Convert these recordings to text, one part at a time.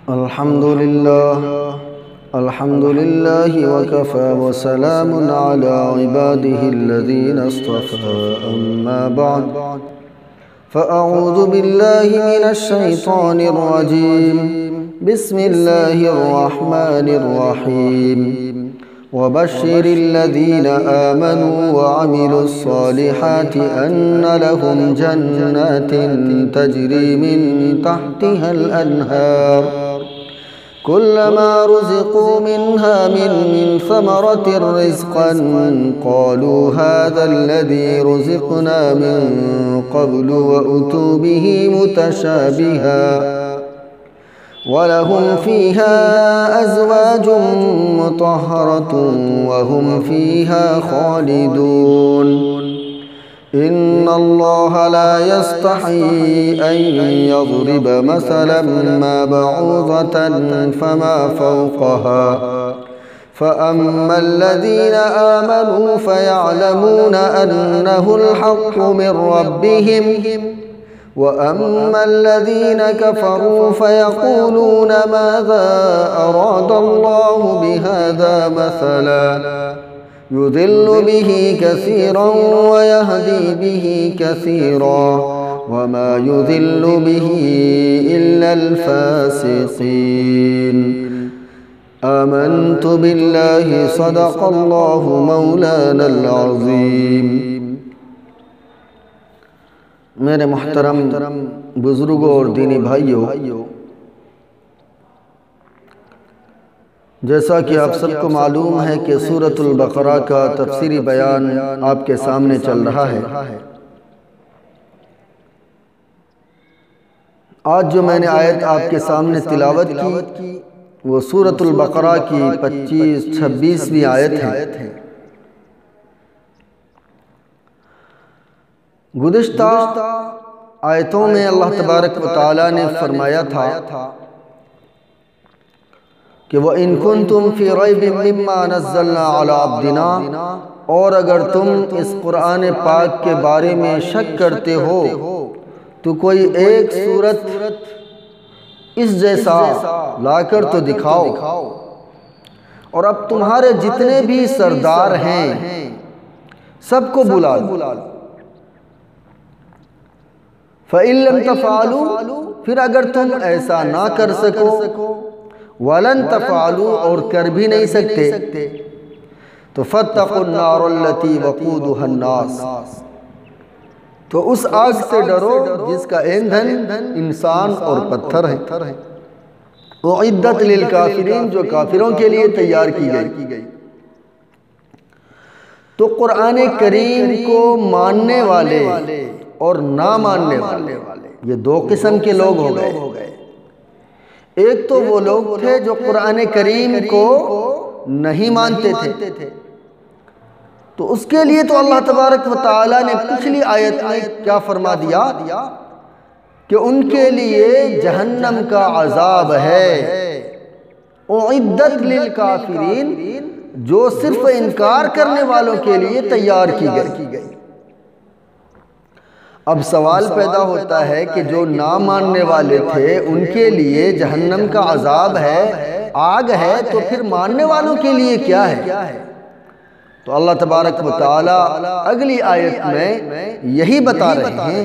الحمد لله وكفى وسلام على عباده الذين اصطفى أما بعد فأعوذ بالله من الشيطان الرجيم بسم الله الرحمن الرحيم وبشر الذين آمنوا وعملوا الصالحات أن لهم جنات تجري من تحتها الأنهار كلما رزقوا منها من ثمرة رزقا قالوا هذا الذي رزقنا من قبل وأتوا به متشابها ولهم فيها أزواج مطهرة وهم فيها خالدون إن الله لا يستحيي أن يضرب مثلا ما بعوضة فما فوقها فأما الذين آمنوا فيعلمون أنه الحق من ربهم وأما الذين كفروا فيقولون ماذا أراد الله بهذا مثلا يضل به كثيرا ويهدي به كثيرا وما يضل به إلا الفاسقين آمنت بالله صدق الله مولانا العظيم۔ میرے محترم بزرگوں اور دینی بھائیوں، جیسا کہ آپ سب کو معلوم ہے کہ سورۃ البقرہ کا تفسیری بیان آپ کے سامنے چل رہا ہے۔ آج جو میں نے آیت آپ کے سامنے تلاوت کی وہ سورۃ البقرہ کی 25-26ویں آیت ہے۔ گزشتہ آیتوں میں اللہ تبارک و تعالیٰ نے فرمایا تھا کہ وَإِن كُنتُمْ فِي رَيْبٍ مِّمَّا نَزَّلْنَا عَلَىٰ عَبْدِنَا، اور اگر تم اس قرآن پاک کے بارے میں شک کرتے ہو تو کوئی ایک صورت اس جیسا لا کر تو دکھاؤ، اور اب تمہارے جتنے بھی سردار ہیں سب کو بلا لو۔ فَإِن لَّمْ تَفْعَلُوا، پھر اگر تم ایسا نہ کر سکو، وَلَن تَفْعَلُوا، اور کر بھی نہیں سکتے، تو فَاتَّقُوا النَّارَ الَّتِي وَقُودُهَا النَّاسُ، تو اس آگ سے ڈرو جس کا ایندھن انسان اور پتھر ہے، اُعِدَّتْ لِلْكَافِرِينَ، جو کافروں کے لیے تیار کی گئی۔ تو قرآن کریم کو ماننے والے اور نہ ماننے والے یہ دو قسم کے لوگ ہو گئے۔ ایک تو وہ لوگ تھے جو قرآن کریم کو نہیں مانتے تھے، تو اس کے لیے تو اللہ تبارک و تعالیٰ نے پچھلی آیت میں کیا فرما دیا کہ ان کے لیے جہنم کا عذاب ہے، اُعِدَّتْ لِلْكَافِرِينَ، جو صرف انکار کرنے والوں کے لیے تیار کی گئی۔ اب سوال پیدا ہوتا ہے کہ جو نہ ماننے والے تھے ان کے لیے جہنم کا عذاب ہے، آگ ہے، تو پھر ماننے والوں کے لیے کیا ہے؟ تو اللہ تبارک و تعالیٰ اگلی آیت میں یہی بتا رہے ہیں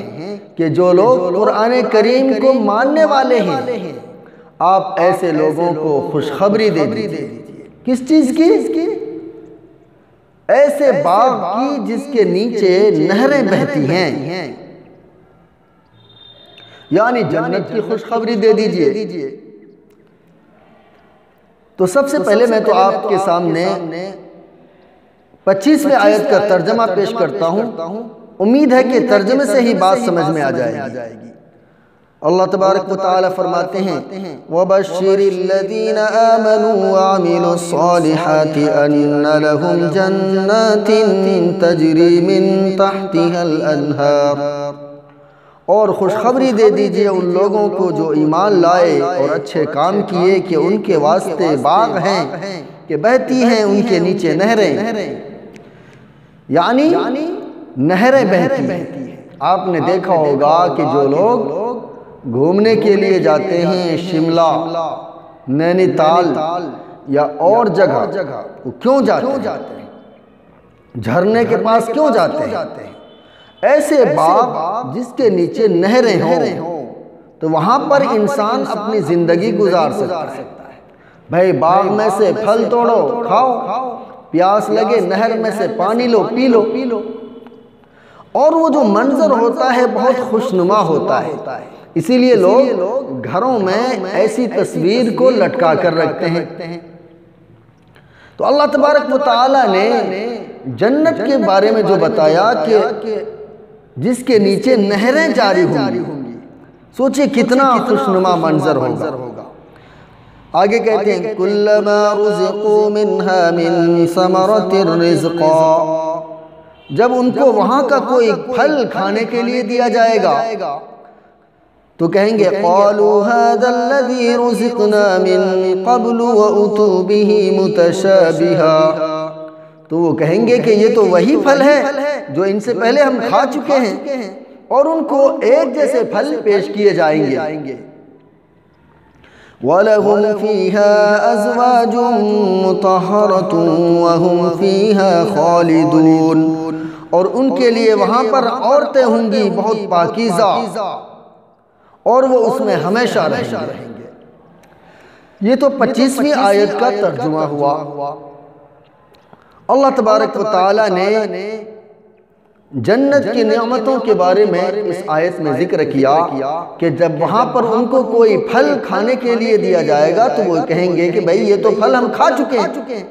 کہ جو لوگ قرآن کریم کو ماننے والے ہیں آپ ایسے لوگوں کو خوشخبری دے دیجئے۔ کس چیز کی؟ ایسے باغ کی جس کے نیچے نہریں بہتی ہیں، یعنی جنت کی خوشخبری دے دیجئے۔ تو سب سے پہلے میں تو آپ کے سامنے 25ویں آیت کا ترجمہ پیش کرتا ہوں، امید ہے کہ ترجمے سے ہی بات سمجھ میں آ جائے گی۔ اللہ تبارک و تعالیٰ فرماتے ہیں وَبَشِّرِ الَّذِينَ آمَنُوا وَعَمِلُوا الصَّالِحَاتِ أَنَّ لَهُمْ جَنَّاتٍ تَجْرِي مِن تَحْتِهَا الْأَنْهَارُ، اور خوشخبری دے دیجئے ان لوگوں کو جو ایمان لائے اور اچھے کام کیے کہ ان کے واسطے باغ ہیں کہ بہتی ہیں ان کے نیچے نہریں، یعنی نہریں بہتی ہیں۔ آپ نے دیکھا ہوگا کہ جو لوگ گھومنے کے لیے جاتے ہیں شملہ، نینی تال یا اور جگہ، وہ کیوں جاتے ہیں؟ جھرنے کے پاس کیوں جاتے ہیں؟ ایسے باغ جس کے نیچے نہریں ہوں تو وہاں پر انسان اپنی زندگی گزار سکتا ہے۔ بھائی باغ میں سے پھل توڑو کھاؤ، پیاس لگے نہر میں سے پانی لو پی لو، اور وہ جو منظر ہوتا ہے بہت خوشنما ہوتا ہے۔ اسی لیے لوگ گھروں میں ایسی تصویر کو لٹکا کر رکھتے ہیں۔ تو اللہ تبارک و تعالیٰ نے جنت کے بارے میں جو بتایا کہ جس کے نیچے نہریں جاری ہوں گی، سوچئے کتنا خوشنما منظر ہوگا۔ آگے کہتے ہیں کلما رزقوا منها من ثمرة رزقا، جب ان کو وہاں کا کوئی پھل کھانے کے لیے دیا جائے گا تو کہیں گے قالوا هذا الذي رزقنا من قبل وأتوا به متشابها، تو وہ کہیں گے کہ یہ تو وہی پھل ہے جو ان سے پہلے ہم کھا چکے ہیں، اور ان کو ایک جیسے پھل پیش کیے جائیں گے۔ وَلَهُمْ فِيهَا أَزْوَاجٌ مُطَهَّرَةٌ وَهُمْ فِيهَا خَالِدُونَ، اور ان کے لیے وہاں پر عورتیں ہوں گی بہت پاکیزہ، اور وہ اس میں ہمیشہ رہیں گے۔ یہ تو 25ویں آیت کا ترجمہ ہوا۔ اللہ تبارک و تعالیٰ نے جنت کی نعمتوں کے بارے میں اس آیت میں ذکر کیا کہ جب وہاں پر ان کو کوئی پھل کھانے کے لیے دیا جائے گا تو وہ کہیں گے کہ بھئی یہ تو پھل ہم کھا چکے ہیں،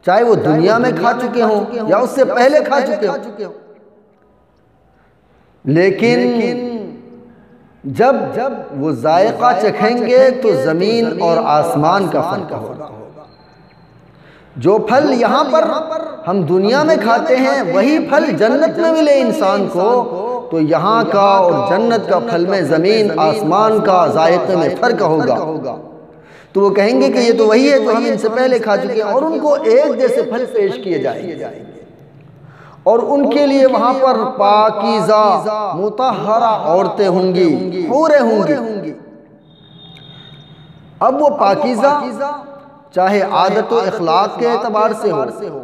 چاہے وہ دنیا میں کھا چکے ہوں یا اس سے پہلے کھا چکے ہوں، لیکن جب وہ ذائقہ چکھیں گے تو زمین اور آسمان کا فرق ہوگا۔ جو پھل یہاں پر ہم دنیا میں کھاتے ہیں وہی پھل جنت میں ملے انسان کو، تو یہاں کا اور جنت کا پھل میں زمین آسمان کا ذائقے میں فرق ہوگا۔ تو وہ کہیں گے کہ یہ تو وہی ہے جو ہم ان سے پہلے کھا چکے ہیں، اور ان کو ایک جیسے پھل پیش کیے جائیں گے، اور ان کے لیے وہاں پر پاکیزہ مطہرہ عورتیں ہوں گی، حوریں ہوں گی۔ اب وہ پاکیزہ چاہے عادت و اخلاق کے اعتبار سے ہو،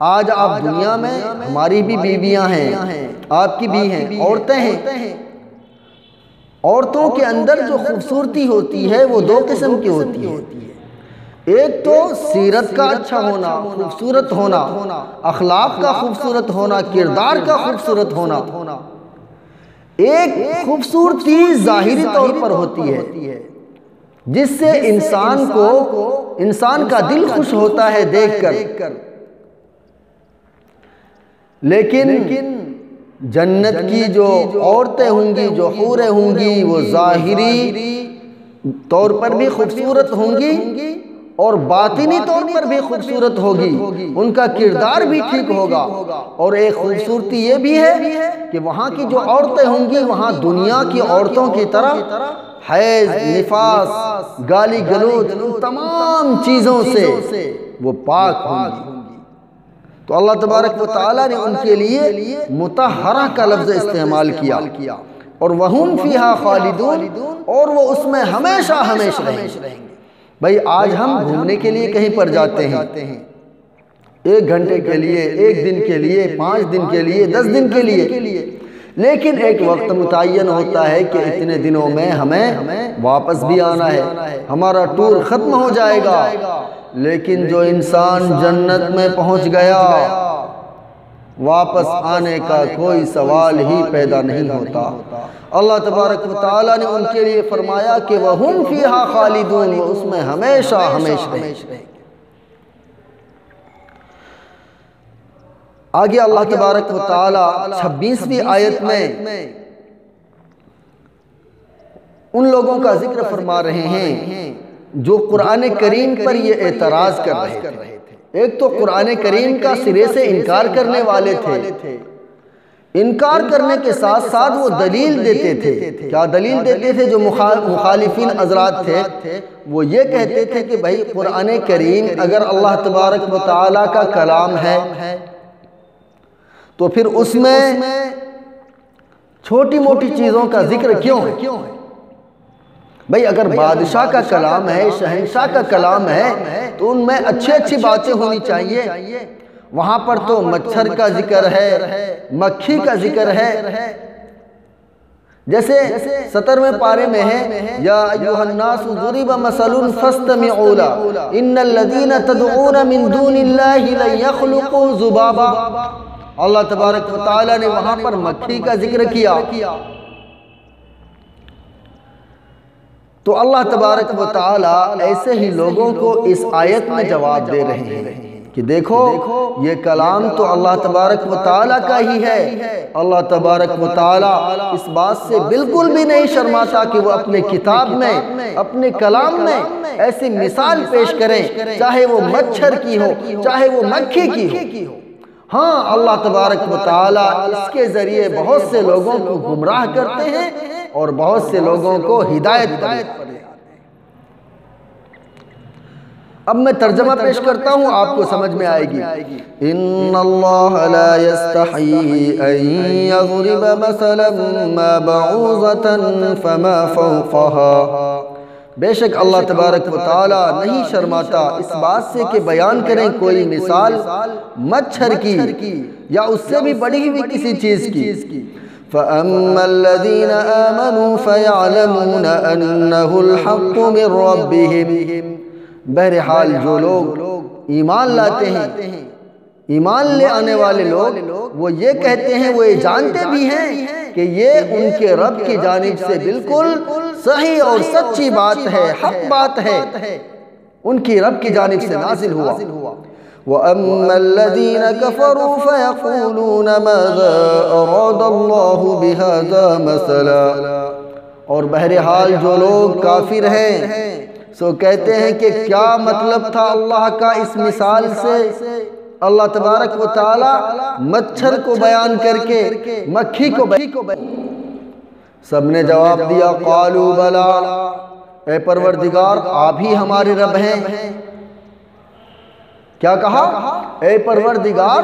آج آپ دنیا میں ہماری بھی بیویاں ہیں، آپ کی بھی ہیں، عورتیں ہیں، عورتوں کے اندر جو خوبصورتی ہوتی ہے وہ دو قسم کی ہوتی ہے۔ ایک تو سیرت کا اچھا ہونا، خوبصورت ہونا، اخلاق کا خوبصورت ہونا، کردار کا خوبصورت ہونا۔ ایک خوبصورتی ظاہری طور پر ہوتی ہے جس سے انسان کا دل خوش ہوتا ہے دیکھ کر، لیکن جنت کی جو عورتیں ہوں گی، جو حوریں ہوں گی، وہ ظاہری طور پر بھی خوبصورت ہوں گی اور باطنی طور پر بھی خوبصورت ہوگی، ان کا کردار بھی ٹھیک ہوگا۔ اور ایک خوبصورتی یہ بھی ہے کہ وہاں کی جو عورتیں ہوں گی وہاں دنیا کی عورتوں کی طرح حیض، نفاس، گالی گلوچ، ان تمام چیزوں سے وہ پاک ہوں گی۔ تو اللہ تبارک و تعالیٰ نے ان کے لیے مطہرہ کا لفظ استعمال کیا، اور وَهُمْ فِيهَا خَالِدُونَ، اور وہ اس میں ہمیشہ رہیں گے۔ بھائی آج ہم گھومنے کے لیے کہیں پر جاتے ہیں، 1 گھنٹے کے لیے، 1 دن کے لیے، 5 دن کے لیے، 10 دن کے لیے، لیکن ایک وقت متعین ہوتا ہے کہ اتنے دنوں میں ہمیں واپس بھی آنا ہے، ہمارا ٹور ختم ہو جائے گا۔ لیکن جو انسان جنت میں پہنچ گیا واپس آنے کا کوئی سوال ہی پیدا نہیں ہوتا۔ اللہ تبارک و تعالیٰ نے ان کے لیے فرمایا کہ وَهُمْ فِيهَا خَالِدُونَ، وہ اس میں ہمیشہ رہیں گے۔ آگے اللہ تبارک و تعالیٰ 26ویں آیت میں ان لوگوں کا ذکر فرما رہے ہیں جو قرآن کریم پر یہ اعتراض کر رہے تھے۔ ایک تو قرآن کریم کا سرے سے انکار کرنے والے تھے، انکار کرنے کے ساتھ ساتھ وہ دلیل دیتے تھے۔ کیا دلیل دیتے تھے؟ جو مخالفین حضرات تھے وہ یہ کہتے تھے کہ بھائی قرآن کریم اگر اللہ تبارک و تعالیٰ کا کلام ہے تو پھر اس میں چھوٹی موٹی چیزوں کا ذکر کیوں ہے؟ بھئی اگر بادشاہ کا کلام ہے، شہنشاہ کا کلام ہے تو ان میں اچھی باتیں ہونی چاہیے۔ وہاں پر تو مچھر کا ذکر ہے، مکھی کا ذکر ہے۔ جیسے 17ویں پارے میں ہے یا ایھا الناس ضرب مثل فاستمعوا له ان الذين تدعون من دون الله لن يخلقوا ذبابا۔ اللہ تبارک و تعالی نے وہاں پر مکھی کا ذکر کیا۔ تو اللہ تبارک و تعالی ایسے ہی لوگوں کو اس آیت میں جواب دے رہے ہیں کہ دیکھو یہ کلام تو اللہ تبارک و تعالی کا ہی ہے۔ اللہ تبارک و تعالی اس بات سے بالکل بھی نہیں شرماتا کہ وہ اپنے کتاب میں، اپنے کلام میں ایسی مثال پیش کریں، چاہے وہ مچھر کی ہو، چاہے وہ مکھی کی ہو۔ ہاں اللہ تبارک و تعالی اس کے ذریعے بہت سے لوگوں کو گمراہ کرتے ہیں اور بہت سے لوگوں کو ہدایت پر لاتے ہیں۔ اب میں ترجمہ پیش کرتا ہوں، آپ کو سمجھ میں آئے گی۔ ان اللہ لا یستحیی ان یضرب مثلا ما بعوضۃ فما فوقها۔ بے شک اللہ تبارک و تعالی نہیں شرماتا اس بات سے کہ بیان کریں کوئی مثال مچھر کی یا اس سے بھی بڑی ہوئی کسی چیز کی۔ فَأَمَّا الَّذِينَ آمَنُوا فَيَعْلَمُونَ أَنَّهُ الْحَقُّ مِنْ رَبِّهِمْ۔ بہرحال جو لوگ ایمان لاتے ہیں، ایمان لے آنے والے لوگ وہ یہ کہتے ہیں، وہ یہ جانتے بھی ہیں کہ یہ ان کے رب کی جانب سے بالکل صحیح اور سچی بات ہے، حق بات ہے، ان کی رب کی جانب سے نازل ہوا۔ وَأَمَّا الَّذِينَ كَفَرُوا فَيَقُولُونَ مَاذَا أَرَادَ اللَّهُ بِهَذَا مَثَلًا۔ اور بہرحال جو لوگ کافر ہیں سو کہتے ہیں کہ کیا مطلب تھا اللہ کا اس مثال سے؟ اللہ تبارک و تعالی مچھر کو بیان کر کے مکھی کو سب نے جواب دیا قالوا بلا، اے پروردگار آپ ہی ہمارے رب ہیں۔ کیا کہا؟ اے پروردگار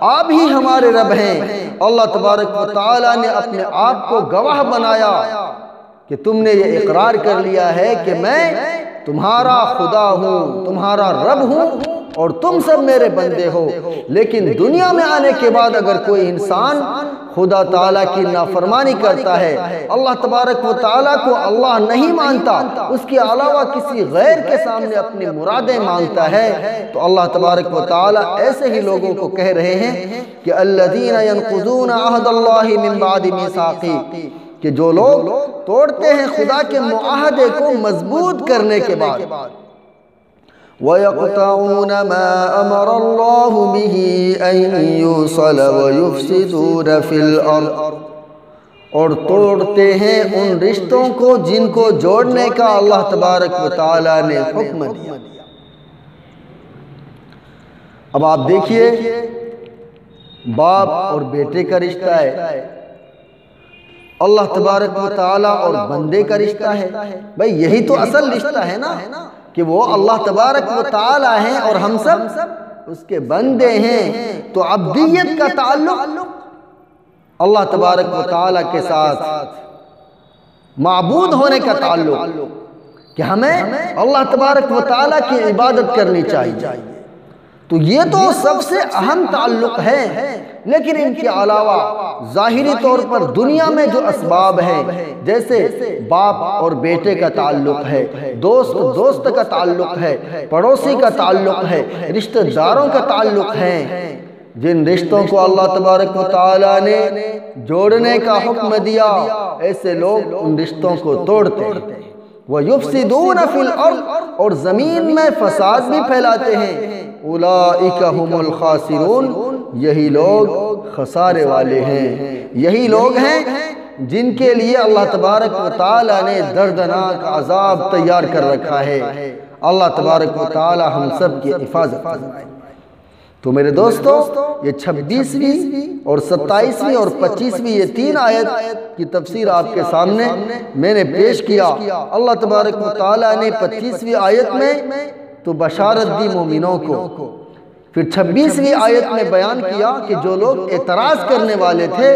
آپ ہی ہمارے رب ہیں۔ اللہ تبارک و تعالی نے اپنے آپ کو گواہ بنایا کہ تم نے یہ اقرار کر لیا ہے کہ میں تمہارا خدا ہوں، تمہارا رب ہوں اور تم سب میرے بندے ہو۔ لیکن دنیا میں آنے کے بعد اگر کوئی انسان خدا تعالیٰ کی نافرمانی کرتا ہے، اللہ تبارک و تعالیٰ کو اللہ نہیں مانتا، اس کے علاوہ کسی غیر کے سامنے اپنی مرادیں مانگتا ہے، تو اللہ تبارک و تعالیٰ ایسے ہی لوگوں کو کہہ رہے ہیں کہ الذین ینقضون عہد اللہ من بعد میثاقہ، کہ جو لوگ توڑتے ہیں خدا کے معاہدے کو مضبوط کرنے کے بعد، وَيَقْطَعُونَ مَا أَمَرَ اللَّهُ بِهِ أَن يُوصَلَ وَيُفْسِدُونَ فِي الْأَرْضِ، اور توڑتے ہیں ان رشتوں کو جن کو جوڑنے کا اللہ تبارک و تعالی نے حکم دیا۔ اب آپ دیکھیے باپ اور بیٹے کا رشتہ ہے، اللہ تبارک و تعالی اور بندے کا رشتہ ہے۔ بھئی یہی تو اصل رشتہ ہے نا، کہ وہ اللہ تبارک و تعالی ہیں اور ہم سب اس کے بندے ہیں۔ تو عبدیت کا تعلق اللہ تبارک و تعالی کے ساتھ، معبود ہونے کا تعلق کہ ہمیں اللہ تبارک و تعالی کی عبادت کرنی چاہیے، تو یہ تو سب سے اہم تعلق ہے۔ لیکن ان کے علاوہ ظاہری طور پر دنیا میں جو اسباب ہیں، جیسے باپ اور بیٹے کا تعلق ہے، دوست کا تعلق ہے، پڑوسی کا تعلق ہے، رشتہ داروں کا تعلق ہے، جن رشتوں کو اللہ تبارک و تعالی نے جوڑنے کا حکم دیا، ایسے لوگ ان رشتوں کو توڑتے ہیں۔ وَيُفْسِدُونَ فِي الْأَرْضِ، اور زمین میں فساد بھی پھیلاتے ہیں۔ اولئک هم الخاسرون، یہی لوگ خسارے والے ہیں، یہی لوگ ہیں جن کے لیے اللہ تبارک و تعالی نے دردناک عذاب تیار کر رکھا ہے۔ اللہ تبارک و تعالی ہم سب کی حفاظت فرمائے۔ تو میرے دوستو، یہ 26ویں اور 27ویں اور 25ویں یہ 3 آیت کی تفسیر آپ کے سامنے میں نے پیش کیا۔ اللہ تبارک و تعالی نے 25ویں آیت میں تو بشارت دی مومنوں کو، پھر 26ویں آیت میں بیان کیا کہ جو لوگ اعتراض کرنے والے تھے،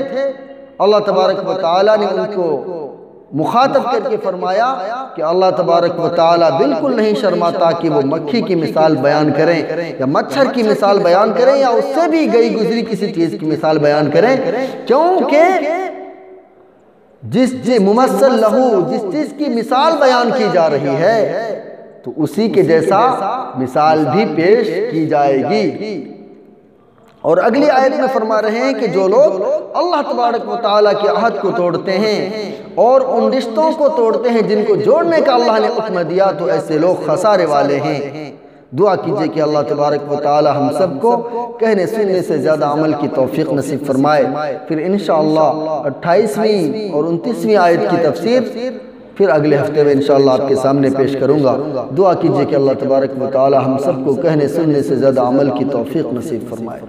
اللہ تبارک و تعالی نے ان کو مخاطب کر کے فرمایا کہ اللہ تبارک و تعالی بالکل نہیں شرماتا کہ وہ مکھی کی مثال بیان کریں یا مچھر کی مثال بیان کریں یا اس سے بھی گئی گزری کسی چیز کی مثال بیان کریں، کیونکہ جس ممثل لہو جس چیز کی مثال بیان کی جا رہی ہے تو اسی کے جیسا مثال بھی پیش کی جائے گی۔ اور اگلی آیت میں فرما رہے ہیں کہ جو لوگ اللہ تبارک و تعالیٰ کے عہد کو توڑتے ہیں اور ان رشتوں کو توڑتے ہیں جن کو جوڑنے کا اللہ نے حکم دیا، تو ایسے لوگ خسارے والے ہیں۔ دعا کیجئے کہ اللہ تبارک و تعالی ہم سب کو کہنے سننے سے زیادہ عمل کی توفیق نصیب فرمائے۔ پھر انشاءاللہ 28ویں اور 29ویں آیت کی تفسیر پھر اگلے ہفتے میں انشاءاللہ آپ کے سامنے پیش کروں گا۔ دعا کیجئے کہ اللہ تبارک و تعالی ہم سب کو کہنے سننے سے زیادہ عمل کی توفیق نصیب فرمائے۔